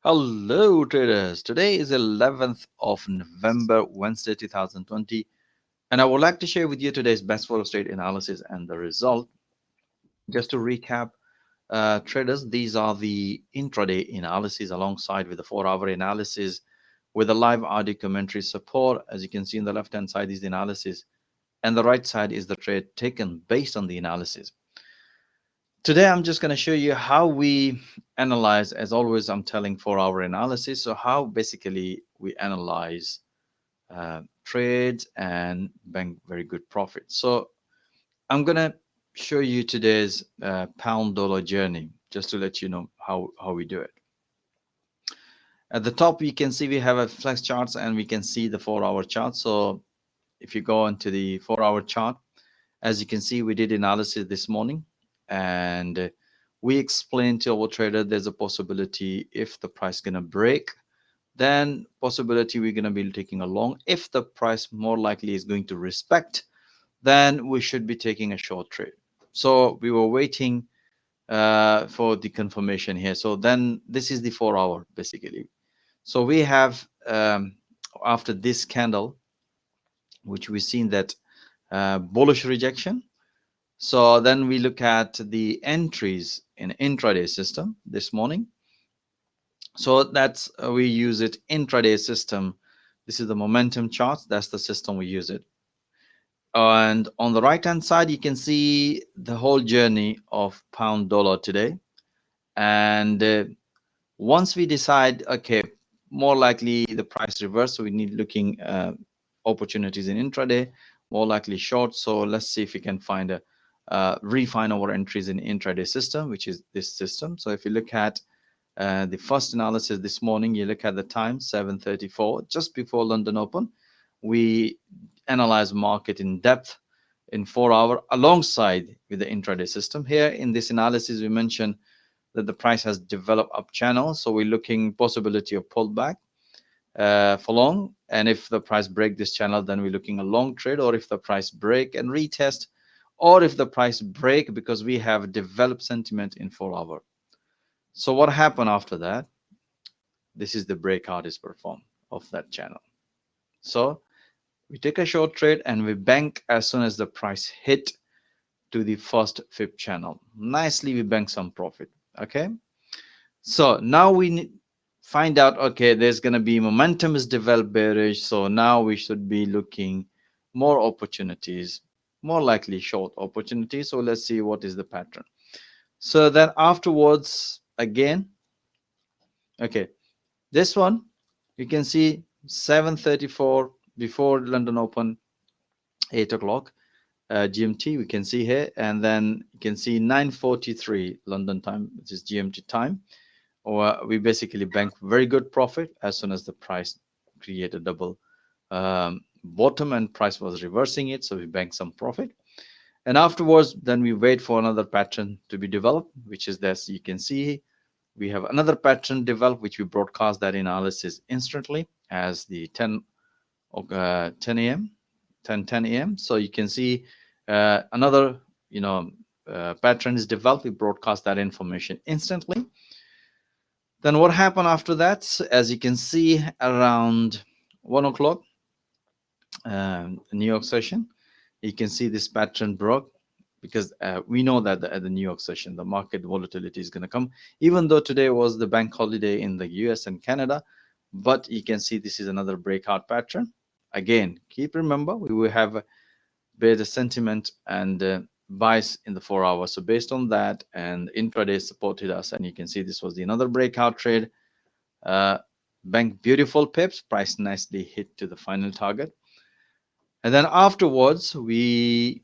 Hello traders, today is 11th of November, Wednesday 2020, and I would like to share with you today's best forex trade analysis and the result. Just to recap, traders, these are the intraday analysis alongside with the 4-hour analysis with the live audio commentary support. As you can see on the left hand side is the analysis and the right side is the trade taken based on the analysis. Today, I'm just going to show you how we analyze. As always, I'm telling 4-hour analysis. So how basically we analyze trades and bank very good profit. So I'm going to show you today's pound dollar journey just to let you know how we do it. At the top, you can see we have a flex charts and we can see the 4-hour chart. So if you go into the 4-hour chart, as you can see, we did analysis this morning and we explained to our trader there's a possibility if the price gonna break, then possibility we're gonna be taking a long. If the price more likely is going to respect, then we should be taking a short trade. So we were waiting for the confirmation here. So then this is the 4-hour basically. So we have after this candle, which we've seen that bullish rejection. So then we look at the entries in intraday system this morning. So that's we use it intraday system. This is the momentum chart. That's the system we use it. And on the right hand side, you can see the whole journey of pound dollar today. And once we decide, okay, more likely the price reverse, so we need looking opportunities in intraday, more likely short. So let's see if we can find a refine our entries in intraday system, which is this system. So if you look at the first analysis this morning, you look at the time 7:34, just before London Open, we analyze market in depth in 4-hour alongside with the intraday system. Here in this analysis, we mentioned that the price has developed up channel, so we're looking possibility of pullback for long, and if the price break this channel, then we're looking a long trade, or if the price break and retest, or if the price break because we have developed sentiment in 4-hour. So what happened after that? This is the breakout is performed of that channel. So we take a short trade and we bank as soon as the price hit to the first fib channel. Nicely we bank some profit. Okay, so now we need find out, okay, there's going to be momentum is developed bearish, so now we should be looking more opportunities, more likely short opportunities. So let's see what is the pattern. So then afterwards again, okay, this one you can see 7:34 before London Open, 8 o'clock GMT we can see here, and then you can see 9:43 London time, which is GMT time. Or we basically bank very good profit as soon as the price create a double bottom and price was reversing it, so we bank some profit. And afterwards then we wait for another pattern to be developed, which is this. You can see we have another pattern developed, which we broadcast that analysis instantly as the 10 a.m 10 a.m. So you can see another pattern is developed. We broadcast that information instantly. Then what happened after that? As you can see, around 1 o'clock, New York session, you can see this pattern broke because we know that at the New York session, the market volatility is going to come, even though today was the bank holiday in the US and Canada. But you can see this is another breakout pattern. Again, keep remember, we will have better sentiment and buys in the 4 hours. So based on that, and intraday supported us, and you can see this was the another breakout trade. Bank beautiful pips, price nicely hit to the final target, and then afterwards we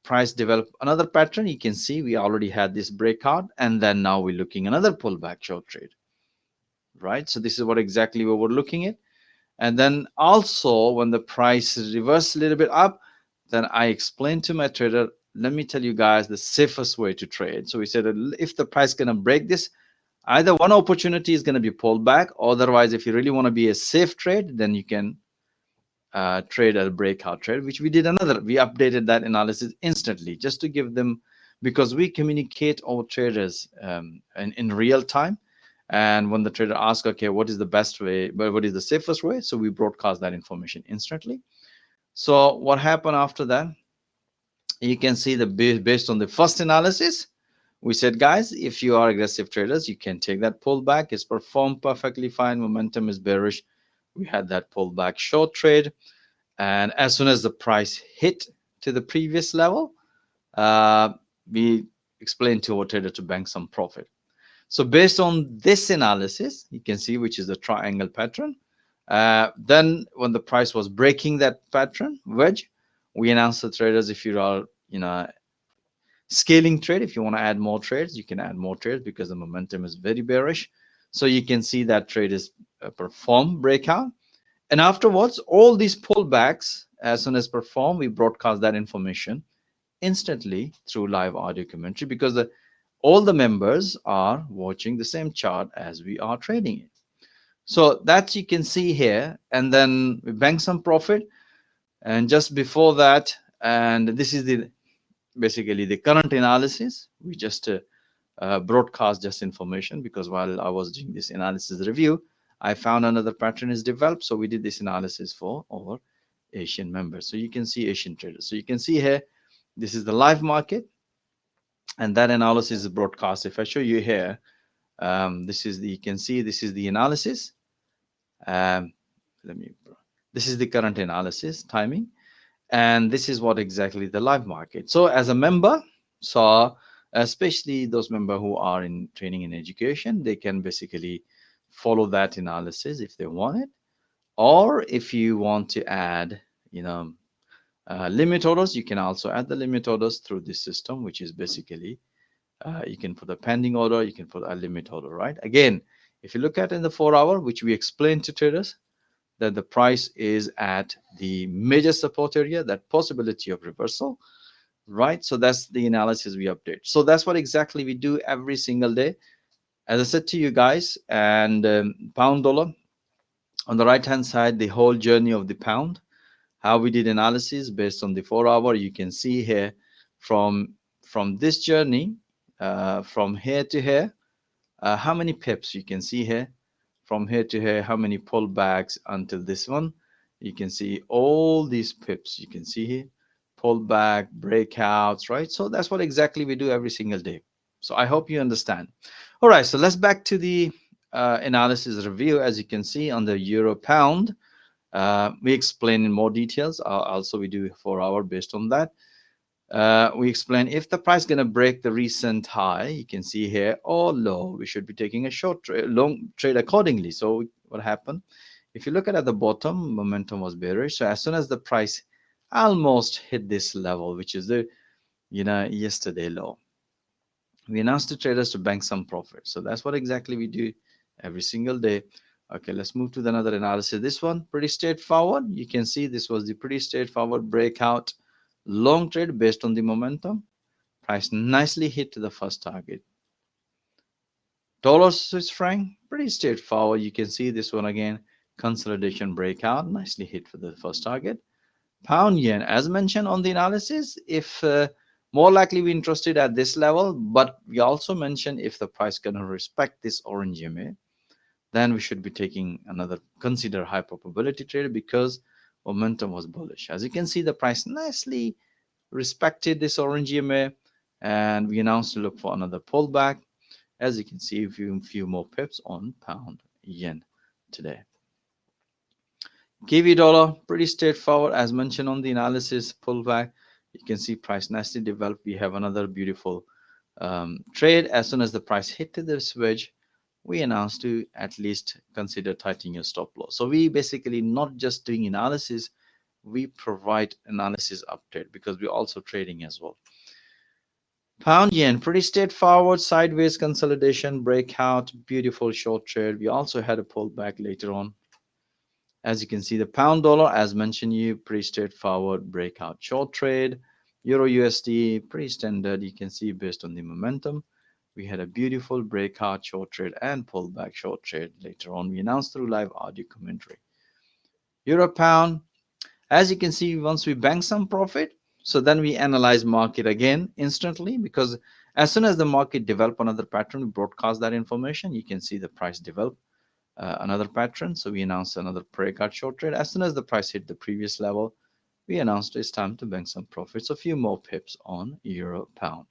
price develop another pattern. You can see we already had this breakout, and then now we're looking another pullback short trade, right? So this is what exactly we were looking at. And then also when the price reversed a little bit up, then I explained to my trader, let me tell you guys the safest way to trade. So we said if the price gonna break this, either one opportunity is gonna be pulled back, otherwise if you really want to be a safe trade, then you can trade a breakout trade, which we did another. We updated that analysis instantly just to give them, because we communicate our traders in real time, And when the trader asks, okay, what is the best way, but what is the safest way? So we broadcast that information instantly. So what happened after that? You can see the based on the first analysis, we said, guys, if you are aggressive traders, you can take that pullback. It's performed perfectly fine. Momentum is bearish. We had that pullback short trade. And as soon as the price hit to the previous level, uh, we explained to our trader to bank some profit. So based on this analysis, you can see which is the triangle pattern. Then when the price was breaking that pattern wedge, we announced the traders, if you are, scaling trade, if you want to add more trades, you can add more trades because the momentum is very bearish. So you can see that trade is perform breakout. And afterwards, all these pullbacks, as soon as perform, we broadcast that information instantly through live audio commentary because all the members are watching the same chart as we are trading it. So that you can see here, and then we bank some profit. And just before that, and this is the basically the current analysis. We just broadcast just information because while I was doing this analysis review, I found another pattern is developed. So we did this analysis for our Asian members. So you can see Asian traders. So you can see here, this is the live market, and that analysis is broadcast. If I show you here, this is the, you can see this is the analysis. Um, let me, this is the current analysis timing, and this is what exactly the live market. So as a member, so especially those members who are in training and education, they can basically follow that analysis if they want it, or if you want to add, you know, limit orders, you can also add the limit orders through this system, which is basically you can put a pending order, you can put a limit order, right? Again, if you look at in the 4 hour, which we explained to traders, that the price is at the major support area, that possibility of reversal, right? So that's the analysis we update. So that's what exactly we do every single day. As I said to you guys, and pound dollar on the right hand side, the whole journey of the pound, how we did analysis based on the 4 hour. You can see here from this journey, from here to here, how many pips you can see here, from here to here, how many pullbacks until this one. You can see all these pips you can see here, pullback, breakouts, right? So that's what exactly we do every single day. So I hope you understand. All right, so let's back to the analysis review. As you can see on the euro pound, we explain in more details. Also, we do 4 hour based on that. We explain if the price going to break the recent high, you can see here, or low, we should be taking a short trade, long trade accordingly. So what happened? If you look at the bottom, momentum was bearish. So as soon as the price almost hit this level, which is the yesterday low, we announced to traders to bank some profit. So that's what exactly we do every single day. Okay, let's move to another analysis. This one pretty straightforward. You can see this was the pretty straightforward breakout long trade based on the momentum. Price nicely hit to the first target. Dollar Swiss franc, pretty straightforward. You can see this one again, consolidation breakout, nicely hit for the first target. Pound yen, as mentioned on the analysis, if more likely we interested at this level, but we also mentioned if the price gonna respect this orange EMA, then we should be taking another consider high probability trade because momentum was bullish. As you can see, the price nicely respected this orange EMA, and we announced to look for another pullback. As you can see, a few more pips on pound yen today. Kiwi dollar, pretty straightforward. As mentioned on the analysis pullback, you can see price nicely developed. We have another beautiful trade. As soon as the price hit this wedge, we announced to at least consider tightening your stop loss. So we basically not just doing analysis, we provide analysis update because we're also trading as well. Pound yen, pretty straightforward, sideways consolidation, breakout, beautiful short trade. We also had a pullback later on. As you can see, the pound dollar, as mentioned, you pretty straightforward breakout short trade. Euro USD, pretty standard. You can see based on the momentum, we had a beautiful breakout short trade and pullback short trade later on. We announced through live audio commentary. Euro pound, as you can see, once we bank some profit, so then we analyze market again instantly because As soon as the market develop another pattern, we broadcast that information. You can see the price develop another pattern. So we announced another breakout short trade. As soon as the price hit the previous level, we announced it's time to bank some profits, a few more pips on euro pound.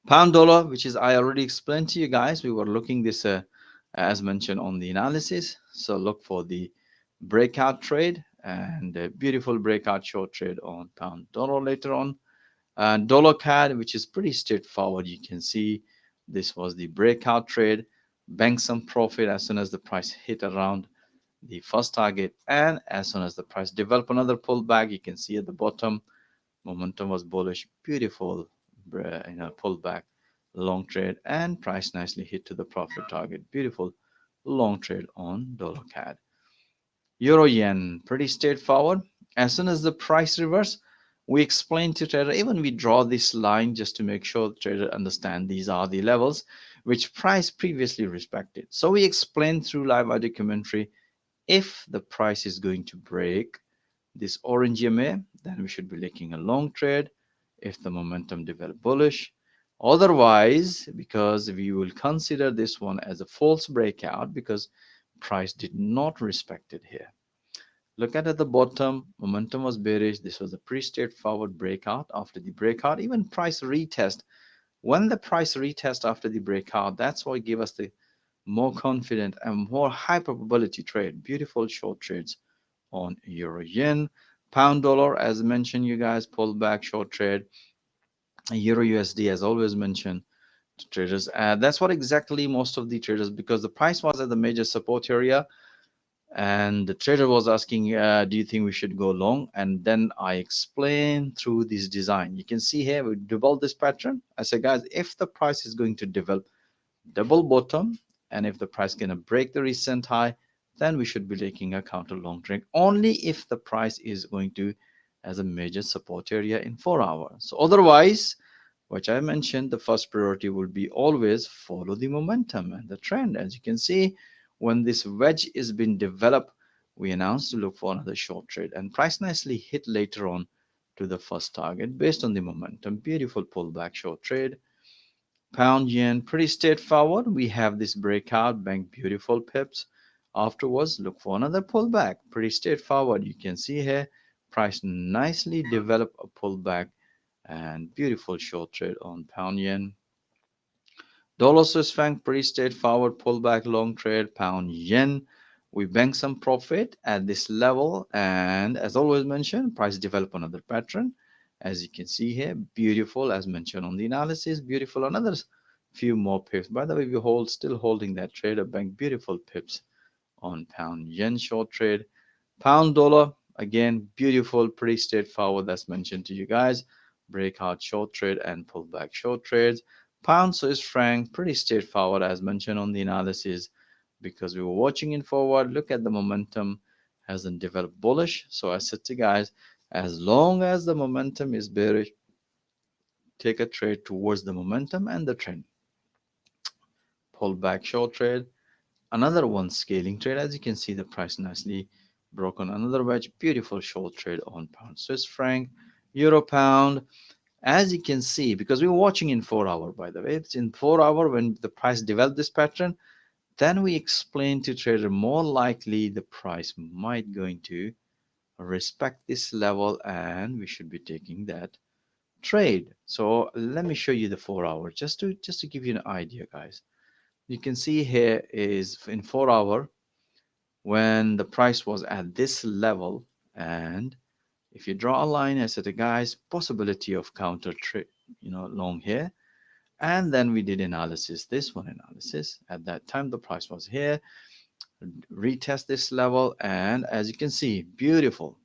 Pound dollar, which is I already explained to you guys, we were looking this as mentioned on the analysis. So look for the breakout trade and a beautiful breakout short trade on pound dollar later on. And dollar CAD, which is pretty straightforward. You can see this was the breakout trade, bank some profit as soon as the price hit around the first target, and as soon as the price develop another pullback, you can see at the bottom momentum was bullish, beautiful pullback, long trade, and price nicely hit to the profit target, beautiful long trade on dollar CAD. Euro yen, pretty straightforward. As soon as the price reverse, we explain to trader, even we draw this line just to make sure the trader understand these are the levels which price previously respected. So we explain through live audio commentary, if the price is going to break this orange EMA, then we should be taking a long trade if the momentum develop bullish. Otherwise, because we will consider this one as a false breakout because price did not respect it here. Look at the bottom, momentum was bearish. This was a pretty straightforward breakout. After the breakout, even price retest. When the price retest after the breakout, that's what give us the more confident and more high probability trade. Beautiful short trades on euro yen. Pound dollar, as mentioned, you guys, pull back short trade. Euro USD, as always mentioned to traders. That's what exactly most of the traders, because the price was at the major support area, and the trader was asking, do you think we should go long? And then I explain through this design. You can see here we develop this pattern. I say, guys, if the price is going to develop double bottom, and if the price gonna break the recent high, then we should be taking a counter long trade only if the price is going to as a major support area in 4 hours. So otherwise, which I mentioned, the first priority will be always follow the momentum and the trend. As you can see, when this wedge is being developed, we announced to look for another short trade, and price nicely hit later on to the first target based on the momentum. Beautiful pullback short trade. Pound yen, pretty straightforward. We have this breakout, bank beautiful pips. Afterwards, look for another pullback. Pretty straightforward. You can see here, price nicely develop a pullback and beautiful short trade on pound yen. Dollar Swiss franc, pretty straightforward pullback long trade. Pound yen, we bank some profit at this level, and as always mentioned, price develop another pattern. As you can see here, beautiful as mentioned on the analysis, beautiful another few more pips. By the way, we hold still holding that trade, a bank beautiful pips on pound yen short trade. Pound dollar, again, beautiful, pretty straightforward. That's mentioned to you guys. Breakout short trade and pullback short trades. Pound Swiss franc, pretty straightforward as mentioned on the analysis, because we were watching in forward. Look at the momentum hasn't developed bullish. So I said to you guys, as long as the momentum is bearish, take a trade towards the momentum and the trend. Pullback short trade. Another one scaling trade. As you can see, the price nicely broke on another wedge. Beautiful short trade on pound Swiss franc, euro pound. As you can see, because we were watching in 4 hour, by the way, it's in 4 hour when the price developed this pattern. Then we explain to trader more likely the price might going to respect this level, and we should be taking that trade. So let me show you the 4 hour just to give you an idea, guys. You can see here is in 4 hour when the price was at this level, and if you draw a line, I said, guys, possibility of counter trade, long here. And then we did analysis, this one analysis. At that time, the price was here, retest this level, and as you can see, beautiful.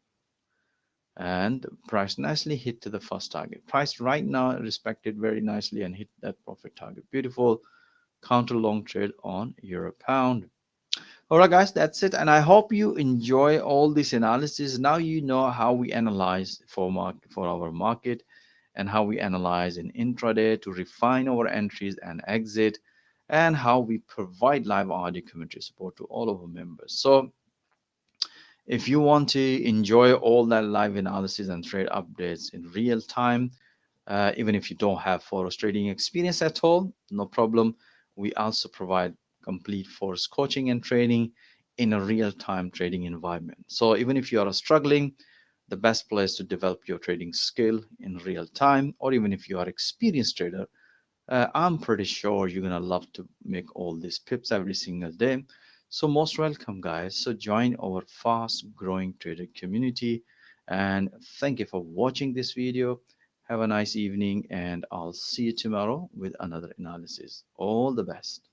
And price nicely hit to the first target. Price right now respected very nicely and hit that profit target. Beautiful counter long trade on euro pound. All right, guys, that's it. And I hope you enjoy all this analysis. Now you know how we analyze for our market, and how we analyze in intraday to refine our entries and exit, and how we provide live audio commentary support to all of our members. So if you want to enjoy all that live analysis and trade updates in real time, Even if you don't have Forex trading experience at all, no problem. We also provide complete Forex coaching and training in a real-time trading environment. So even if you are struggling, the best place to develop your trading skill in real time, or even if you are experienced trader, I'm pretty sure you're gonna love to make all these pips every single day. So most welcome, guys. So join our fast-growing trader community, and thank you for watching this video. Have a nice evening, and I'll see you tomorrow with another analysis. All the best.